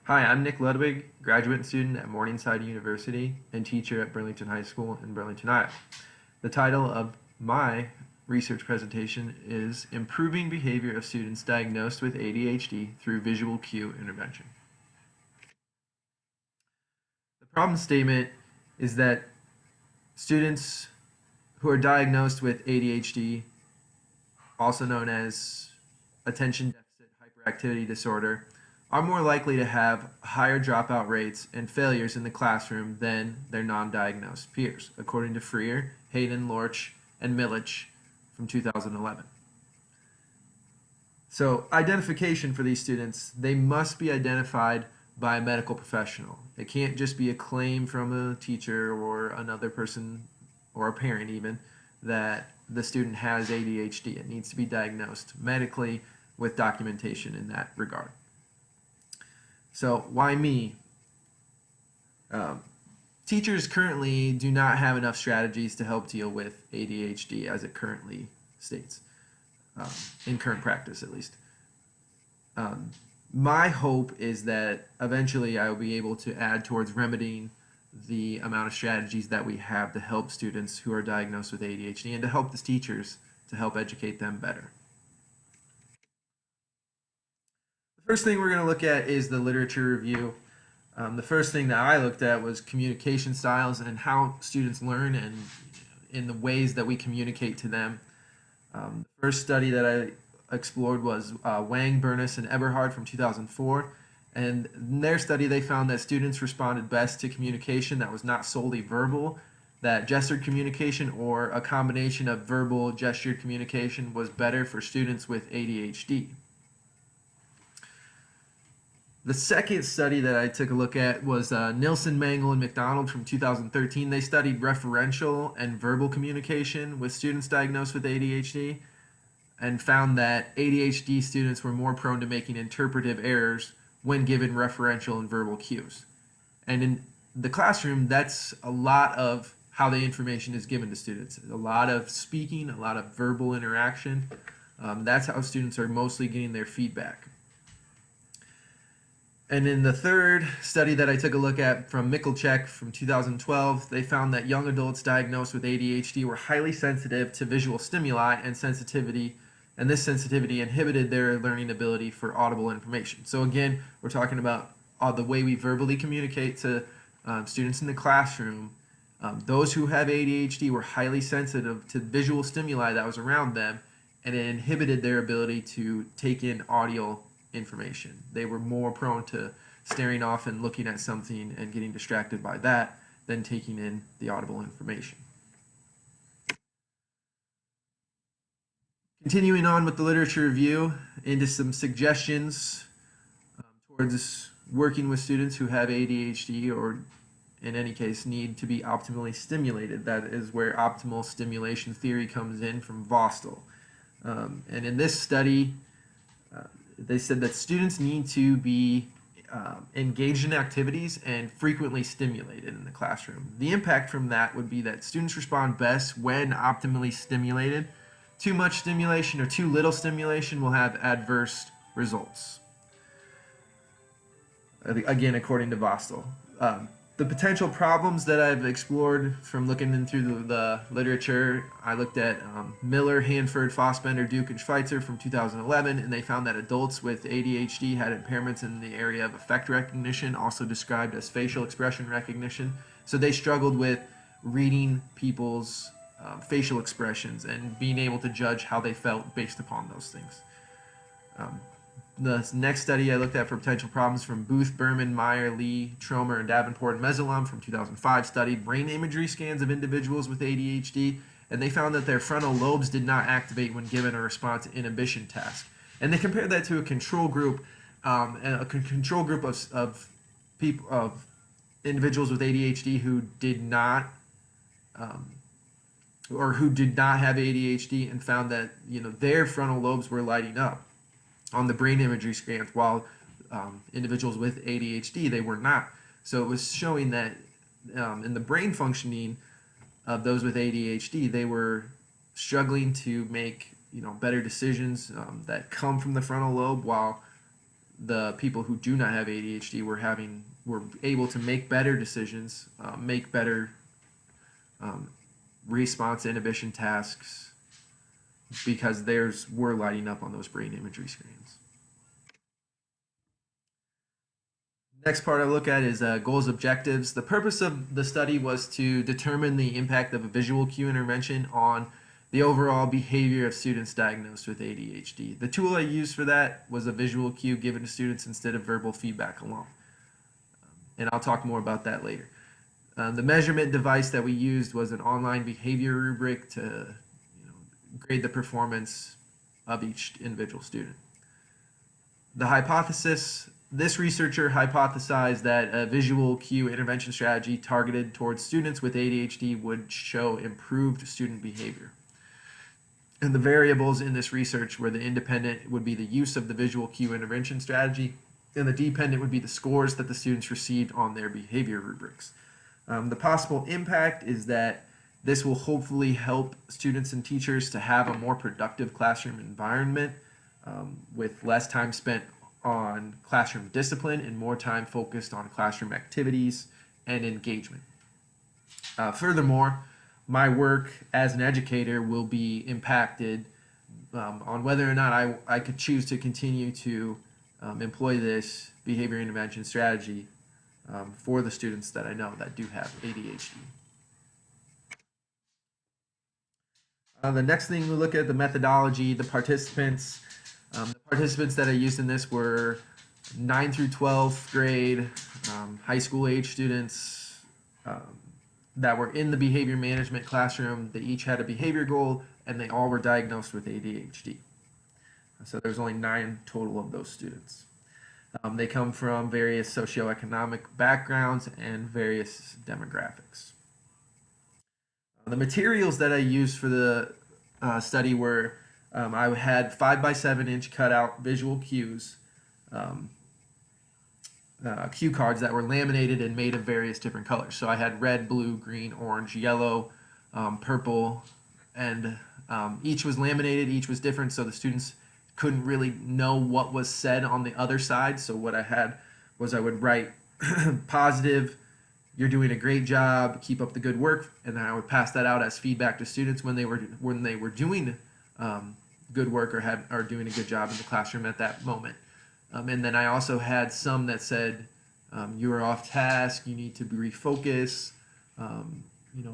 Hi, I'm Nick Ludwig, graduate student at Morningside University and teacher at Burlington High School in Burlington, Iowa. The title of my research presentation is Improving Behavior of Students Diagnosed with ADHD Through Visual Cue Intervention. The problem statement is that students who are diagnosed with ADHD, also known as attention deficit hyperactivity disorder, are more likely to have higher dropout rates and failures in the classroom than their non-diagnosed peers, according to Freer, Hayden, Lorch, and Milich from 2011. So identification for these students, they must be identified by a medical professional. It can't just be a claim from a teacher or another person or a parent even that the student has ADHD. It needs to be diagnosed medically with documentation in that regard. So why me? Teachers currently do not have enough strategies to help deal with ADHD as it currently states, in current practice at least. My hope is that eventually I will be able to add towards remedying the amount of strategies that we have to help students who are diagnosed with ADHD and to help the teachers to help educate them better. First thing we're going to look at is the literature review. The first thing that I looked at was communication styles and how students learn and in the ways that we communicate to them. The first study that I explored was Wang, Burness, and Eberhard from 2004. And in their study, they found that students responded best to communication that was not solely verbal, that gestured communication or a combination of verbal gestured communication was better for students with ADHD. The second study that I took a look at was Nilsson, Mangle, and McDonald from 2013. They studied referential and verbal communication with students diagnosed with ADHD and found that ADHD students were more prone to making interpretive errors when given referential and verbal cues. And in the classroom, that's a lot of how the information is given to students. A lot of speaking, a lot of verbal interaction. That's how students are mostly getting their feedback. And in the third study that I took a look at from Michalczek from 2012, they found that young adults diagnosed with ADHD were highly sensitive to visual stimuli and sensitivity, and this sensitivity inhibited their learning ability for audible information. So again, we're talking about the way we verbally communicate to students in the classroom. Those who have ADHD were highly sensitive to visual stimuli that was around them, and it inhibited their ability to take in audio information. They were more prone to staring off and looking at something and getting distracted by that than taking in the audible information. Continuing on with the literature review, into some suggestions towards working with students who have ADHD or in any case need to be optimally stimulated. That is where optimal stimulation theory comes in from Vostel. And in this study, they said that students need to be engaged in activities and frequently stimulated in the classroom. The impact from that would be that students respond best when optimally stimulated. Too much stimulation or too little stimulation will have adverse results. Again, according to Vostel. The potential problems that I've explored from looking into the literature, I looked at Miller, Hanford, Fossbender, Duke, and Schweitzer from 2011, and they found that adults with ADHD had impairments in the area of affect recognition, also described as facial expression recognition. So they struggled with reading people's facial expressions and being able to judge how they felt based upon those things. The next study I looked at for potential problems from Booth, Berman, Meyer, Lee, Tromer, and Davenport and Mesalum from 2005 studied brain imagery scans of individuals with ADHD, and they found that their frontal lobes did not activate when given a response inhibition task. And they compared that to a control group, of people of individuals with ADHD who did not who did not have ADHD, and found that their frontal lobes were lighting up on the brain imagery scans, while individuals with ADHD, they were not. So it was showing that in the brain functioning of those with ADHD, they were struggling to make better decisions that come from the frontal lobe, while the people who do not have ADHD were able to make better decisions, make better response inhibition tasks because theirs were lighting up on those brain imagery screens. Next part I look at is goals, objectives. The purpose of the study was to determine the impact of a visual cue intervention on the overall behavior of students diagnosed with ADHD. The tool I used for that was a visual cue given to students instead of verbal feedback alone. And I'll talk more about that later. The measurement device that we used was an online behavior rubric to grade the performance of each individual student. The hypothesis, this researcher hypothesized that a visual cue intervention strategy targeted towards students with ADHD would show improved student behavior. And the variables in this research were the independent would be the use of the visual cue intervention strategy, and the dependent would be the scores that the students received on their behavior rubrics. The possible impact is that this will hopefully help students and teachers to have a more productive classroom environment with less time spent on classroom discipline and more time focused on classroom activities and engagement. Furthermore, my work as an educator will be impacted on whether or not I could choose to continue to employ this behavior intervention strategy for the students that I know that do have ADHD. The next thing we look at the methodology, the participants. The participants that I used in this were 9 through 12th grade, high school age students that were in the behavior management classroom. They each had a behavior goal and they all were diagnosed with ADHD. So there's only 9 total of those students. They come from various socioeconomic backgrounds and various demographics. The materials that I used for the study were I had 5x7 inch cutout visual cues, cue cards that were laminated and made of various different colors. So I had red, blue, green, orange, yellow, purple, and each was laminated, each was different, so the students couldn't really know what was said on the other side. So what I had was I would write positive, you're doing a great job, keep up the good work, and then I would pass that out as feedback to students when they were doing good work or doing a good job in the classroom at that moment. And then I also had some that said you are off task, you need to refocus.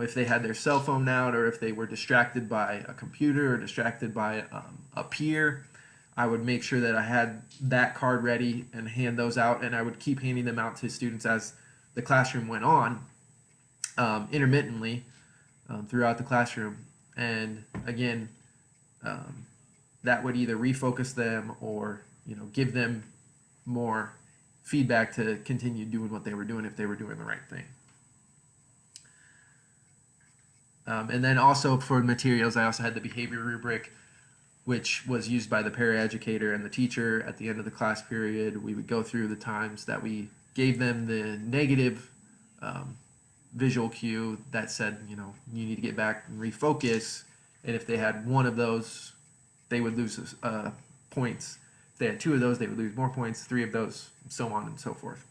If they had their cell phone out or if they were distracted by a computer or distracted by a peer, I would make sure that I had that card ready and hand those out, and I would keep handing them out to students as the classroom went on, intermittently throughout the classroom. And again, that would either refocus them or give them more feedback to continue doing what they were doing if they were doing the right thing. And then also for materials, I also had the behavior rubric, which was used by the paraeducator and the teacher at the end of the class period. We would go through the times that we gave them the negative visual cue that said, you need to get back and refocus. And if they had one of those, they would lose points. If they had 2 of those, they would lose more points, 3 of those, so on and so forth.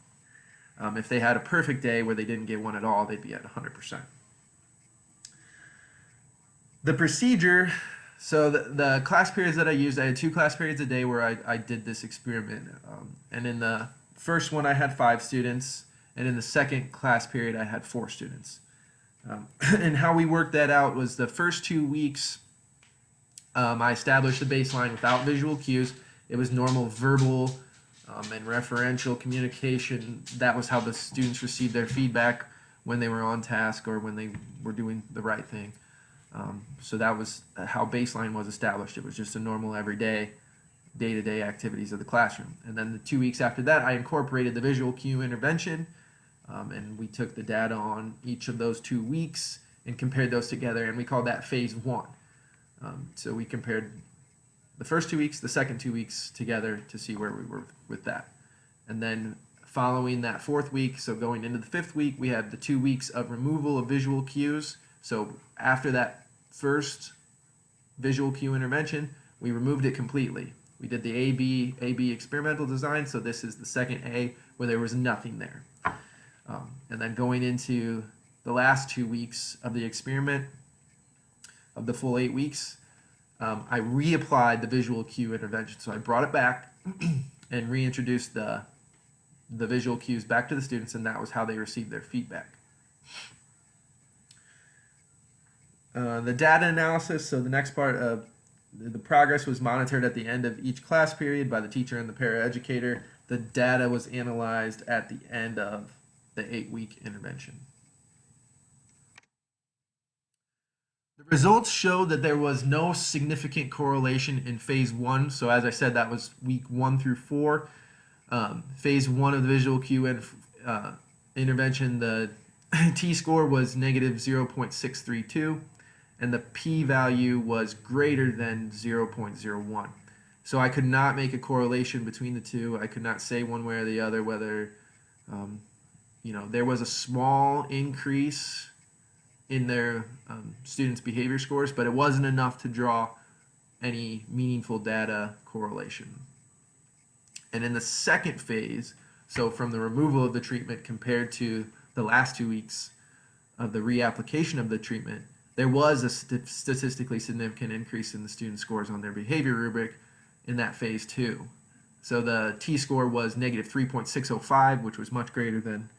If they had a perfect day where they didn't get one at all, they'd be at 100%. The procedure, so the class periods that I used, I had 2 class periods a day where I did this experiment. And in the first one, I had 5 students, and in the second class period, I had 4 students. And how we worked that out was the first 2 weeks, I established the baseline without visual cues. It was normal verbal and referential communication. That was how the students received their feedback when they were on task or when they were doing the right thing. So that was how baseline was established. It was just a normal everyday, day-to-day activities of the classroom. And then the 2 weeks after that, I incorporated the visual cue intervention, and we took the data on each of those 2 weeks and compared those together, and we called that phase 1. So we compared the first 2 weeks, the second 2 weeks together to see where we were with that. And then following that 4th week, so going into the 5th week, we had the 2 weeks of removal of visual cues. So after that first visual cue intervention, we removed it completely. We did the A-B experimental design, so this is the second A where there was nothing there. And then going into the last 2 weeks of the experiment, of the full 8 weeks, I reapplied the visual cue intervention. So I brought it back and reintroduced the visual cues back to the students, and that was how they received their feedback. The data analysis, so the next part of the progress was monitored at the end of each class period by the teacher and the paraeducator. The data was analyzed at the end of the 8-week intervention. The results showed that there was no significant correlation in phase 1. So as I said, that was week 1 through 4. Phase 1 of the visual cue intervention, the t-score was negative 0.632, and the p-value was greater than 0.01. So I could not make a correlation between the two. I could not say one way or the other whether, there was a small increase in their students' behavior scores, but it wasn't enough to draw any meaningful data correlation. And in the second phase, so from the removal of the treatment compared to the last 2 weeks of the reapplication of the treatment, there was a statistically significant increase in the student scores on their behavior rubric in that phase 2. So the t-score was negative 3.605, which was much greater than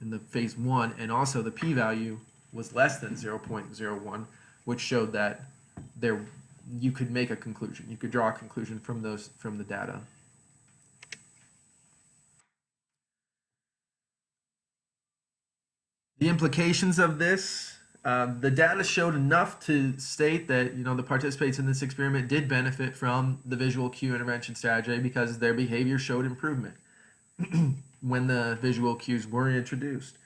in the phase 1, and also the p-value was less than 0.01, which showed that you could make a conclusion. You could draw a conclusion from the data. The implications of this, the data showed enough to state that the participants in this experiment did benefit from the visual cue intervention strategy because their behavior showed improvement when the visual cues were introduced.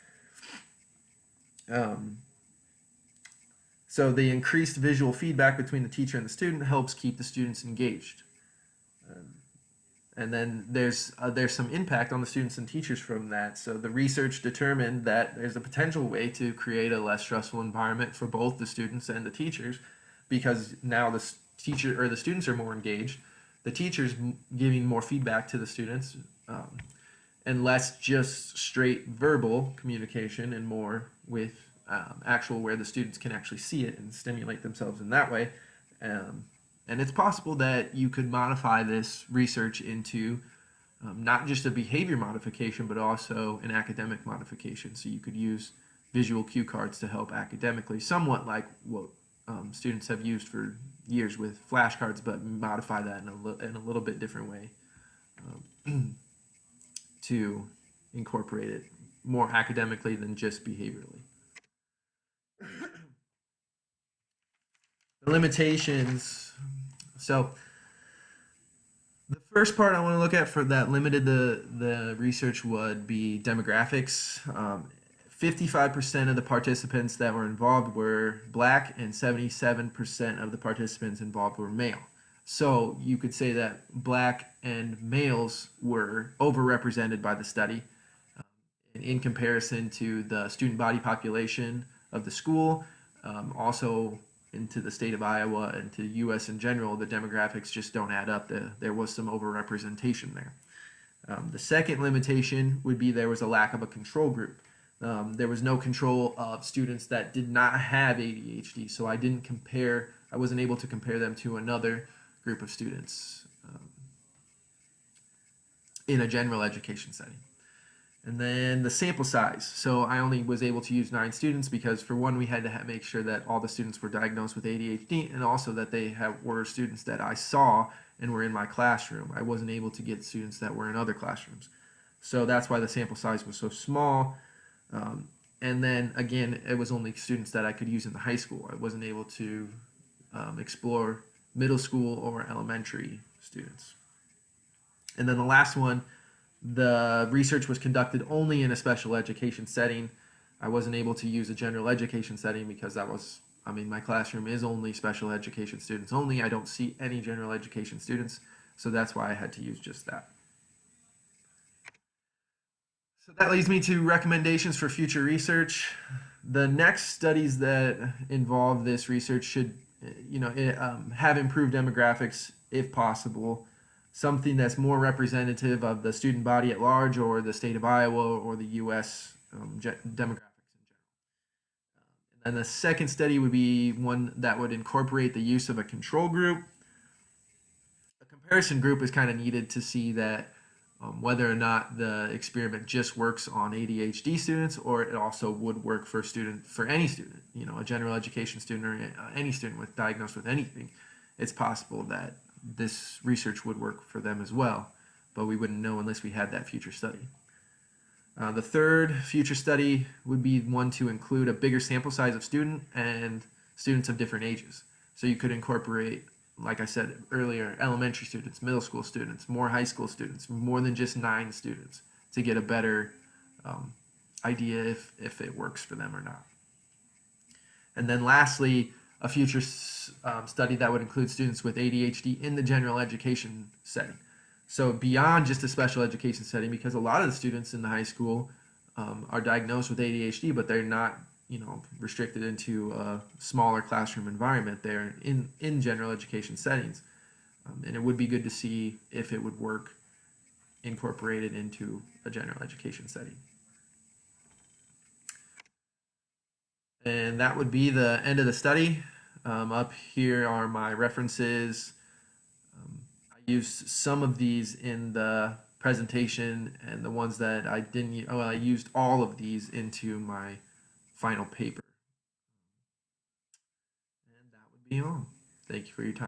So the increased visual feedback between the teacher and the student helps keep the students engaged. And then there's some impact on the students and teachers from that. So the research determined that there's a potential way to create a less stressful environment for both the students and the teachers, because now the teacher or the students are more engaged, the teachers giving more feedback to the students, and less just straight verbal communication and more with actual where the students can actually see it and stimulate themselves in that way. And it's possible that you could modify this research into not just a behavior modification, but also an academic modification. So you could use visual cue cards to help academically, somewhat like what students have used for years with flashcards, but modify that in a little bit different way to incorporate it more academically than just behaviorally. The limitations. So the first part I want to look at for that limited the research would be demographics. 55% of the participants that were involved were Black, and 77% of the participants involved were male. So you could say that Black and males were overrepresented by the study in comparison to the student body population of the school. Also into the state of Iowa and to U.S. in general, the demographics just don't add up. There was some overrepresentation there. The second limitation would be there was a lack of a control group. There was no control of students that did not have ADHD, so I wasn't able to compare them to another group of students in a general education setting. And then the sample size. So I only was able to use 9 students because, for one, we had to make sure that all the students were diagnosed with ADHD, and also that they were students that I saw and were in my classroom. I wasn't able to get students that were in other classrooms. So that's why the sample size was so small. And then, again, it was only students that I could use in the high school. I wasn't able to explore middle school or elementary students. And then the last one, the research was conducted only in a special education setting. I wasn't able to use a general education setting because my classroom is only special education students only. I don't see any general education students, so that's why I had to use just that. So that leads me to recommendations for future research. The next studies that involve this research should have improved demographics if possible. something that's more representative of the student body at large, or the state of Iowa, or the U.S. Demographics in general. And the second study would be one that would incorporate the use of a control group. A comparison group is kind of needed to see that whether or not the experiment just works on ADHD students, or it also would work for any student, a general education student, or any student diagnosed with anything. It's possible that this research would work for them as well, but we wouldn't know unless we had that future study. The third future study would be one to include a bigger sample size of students of different ages. So you could incorporate, like I said earlier, elementary students, middle school students, more high school students, more than just 9 students, to get a better idea if it works for them or not. And then lastly, a future study that would include students with ADHD in the general education setting. So beyond just a special education setting, because a lot of the students in the high school are diagnosed with ADHD, but they're not, restricted into a smaller classroom environment. They're in general education settings. And it would be good to see if it would work incorporated into a general education setting. And that would be the end of the study. Up here are my references. I used some of these in the presentation, and the ones that I didn't, I used all of these into my final paper. And that would be all. Thank you for your time.